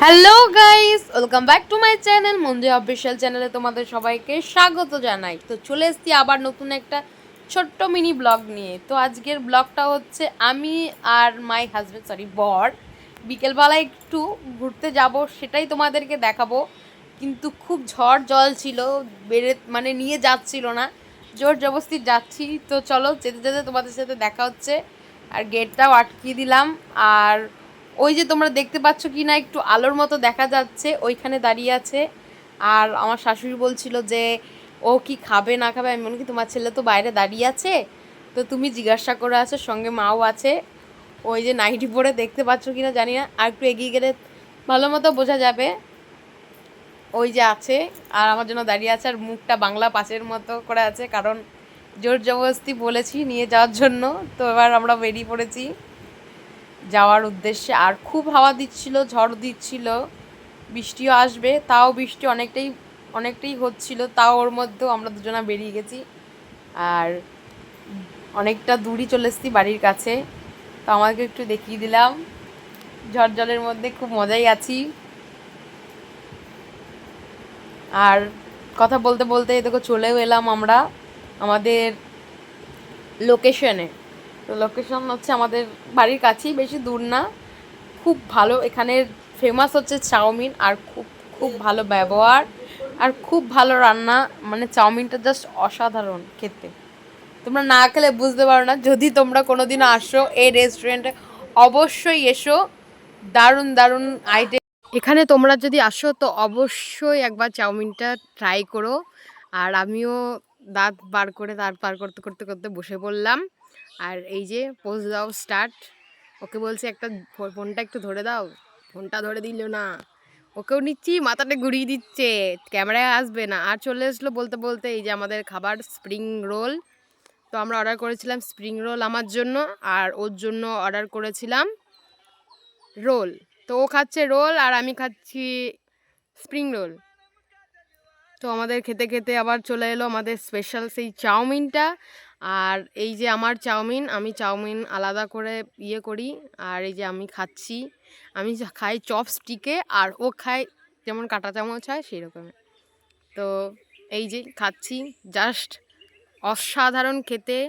Hello guys, welcome back to my channel Manju official চ্যানেলে তোমাদের সবাইকে স্বাগত জানাই। তো চলে এসেছি আবার নতুন একটা ছোট্ট মিনি ব্লগ নিয়ে। তো আজকের ব্লগটা হচ্ছে আমি আর মাই হাজব্যান্ড বর বিকেলবেলায় একটু ঘুরতে যাব, সেটাই তোমাদেরকে দেখাবো। কিন্তু খুব ঝড় জল ছিল, নিয়ে যাচ্ছিল না, জোর জবরদস্তি যাচ্ছি। তো চলো যেতে যেতে তোমাদের সাথে দেখা হচ্ছে। আর গেটটাও আটকিয়ে দিলাম। আর ওই যে তোমরা দেখতে পাচ্ছ কি না, একটু আলোর মতো দেখা যাচ্ছে, ওইখানে দাঁড়িয়ে আছে। আর আমার শাশুড়ি বলছিল যে ও কি খাবে না খাবে। আমি কি তোমার ছেলে তো বাইরে দাঁড়িয়ে আছে, তো তুমি জিজ্ঞাসা করে আছো, সঙ্গে মাও আছে। ওই যে নাইটি পরে দেখতে পাচ্ছ কি না জানি না, আর একটু এগিয়ে গেলে ভালো মতো বোঝা যাবে। ওই যে আছে, আর আমার জন্য দাঁড়িয়ে আছে, আর মুখটা বাংলা পাঁচের মতো করে আছে, কারণ জোর জবরদস্তি বলেছি নিয়ে যাওয়ার জন্য। তো এবার আমরা বেরিয়ে পড়েছি যাওয়ার উদ্দেশ্যে। আর খুব হাওয়া দিচ্ছিল, ঝড় দিচ্ছিল, বৃষ্টিও আসবে, তাও বৃষ্টি অনেকটাই হচ্ছিল, তাও ওর মধ্যেও আমরা দুজনা বেরিয়ে গেছি। আর অনেকটা দূরই চলে এসেছি বাড়ির কাছে। তো আমাকে একটু দেখিয়ে দিলাম, ঝড় জলের মধ্যে খুব মজাই আছি। আর কথা বলতে বলতে দেখো চলেও এলাম আমরা আমাদের লোকেশনে। তো লোকেশন হচ্ছে আমাদের বাড়ির কাছেই, বেশি দূর না। খুব ভালো, এখানের ফেমাস হচ্ছে চাউমিন, আর খুব খুব ভালো ব্যবহার, আর খুব ভালো রান্না। মানে চাউমিনটা জাস্ট অসাধারণ খেতে, তোমরা না খেলে বুঝতে পারো না। যদি তোমরা কোনোদিনও আসো এই রেস্টুরেন্টে, অবশ্যই এসো, দারুণ দারুণ আইটেম। এখানে তোমরা যদি আসো তো অবশ্যই একবার চাউমিনটা ট্রাই করো। আর আমিও দাঁত পার করতে করতে করতে বসে পড়লাম। আর এই যে পোজ দাও স্টার্ট, ওকে বলছি একটা ফোনটা একটু ধরে দাও, ফোনটা ধরে দিল না। ওকেও নিচ্ছি, মাথাটা ঘুরিয়ে দিচ্ছে, ক্যামেরায় আসবে না। আর চলে আসলো বলতে বলতে এই যে আমাদের খাবার স্প্রিং রোল। তো আমরা অর্ডার করেছিলাম স্প্রিং রোল আমার জন্য, আর ওর জন্য অর্ডার করেছিলাম রোল। তো ও খাচ্ছে রোল আর আমি খাচ্ছি স্প্রিং রোল। তো আমাদের খেতে খেতে আবার চলে এলো আমাদের স্পেশাল সেই চাউমিনটা। আর এই যে আমার চাউমিন, আমি চাউমিন আলাদা করে করি। আর এই যে আমি খাচ্ছি, আমি খাই চপস্টিকে, আর ও খায় যেমন কাঁটা চামচ হয় সেই রকমের। তো এই যে খাচ্ছি, জাস্ট অসাধারণ খেতে।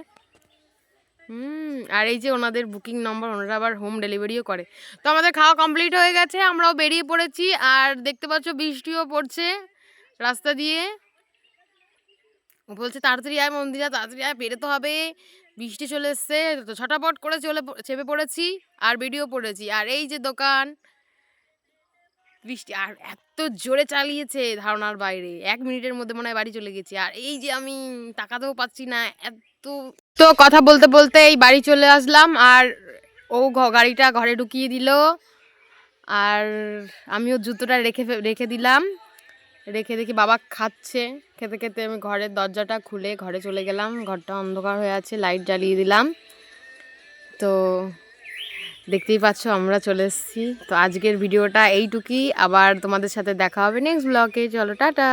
আর এই যে ওনাদের বুকিং নম্বর, ওনারা আবার হোম ডেলিভারিও করে। তো আমাদের খাওয়া কমপ্লিট হয়ে গেছে, আমরাও বেরিয়ে পড়েছি। আর দেখতে পাচ্ছ বৃষ্টিও পড়ছে রাস্তা দিয়ে। ও বলছে তাড়াতাড়ি আয় মন্দিরা, তাড়াতাড়ি আয়, বেরোতে হবে, বৃষ্টি চলে এসছে। তো ছটাপট করে চেপে পড়েছি আর বেরিয়েও পড়েছি। আর এই যে দোকান, বৃষ্টি আর এত জোরে চালিয়েছে ধারণার বাইরে, 1 মিনিটের মধ্যে মনে হয় বাড়ি চলে গেছি। আর এই যে আমি তাকাতেও পাচ্ছি না এত। তো কথা বলতে বলতে এই বাড়ি চলে আসলাম। আর ও গাড়িটা ঘরে ঢুকিয়ে দিল, আর আমিও জুতোটা রেখে দিলাম। রেখে দেখি বাবা খাচ্ছে, খেতে খেতে আমি ঘরের দরজাটা খুলে ঘরে চলে গেলাম। ঘরটা অন্ধকার হয়ে আছে, লাইট জ্বালিয়ে দিলাম। তো দেখতেই পাচ্ছ আমরা চলে এসেছি। তো আজকের ভিডিওটা এইটুকুই, আবার তোমাদের সাথে দেখা হবে নেক্সট ব্লগে। চলো টাটা।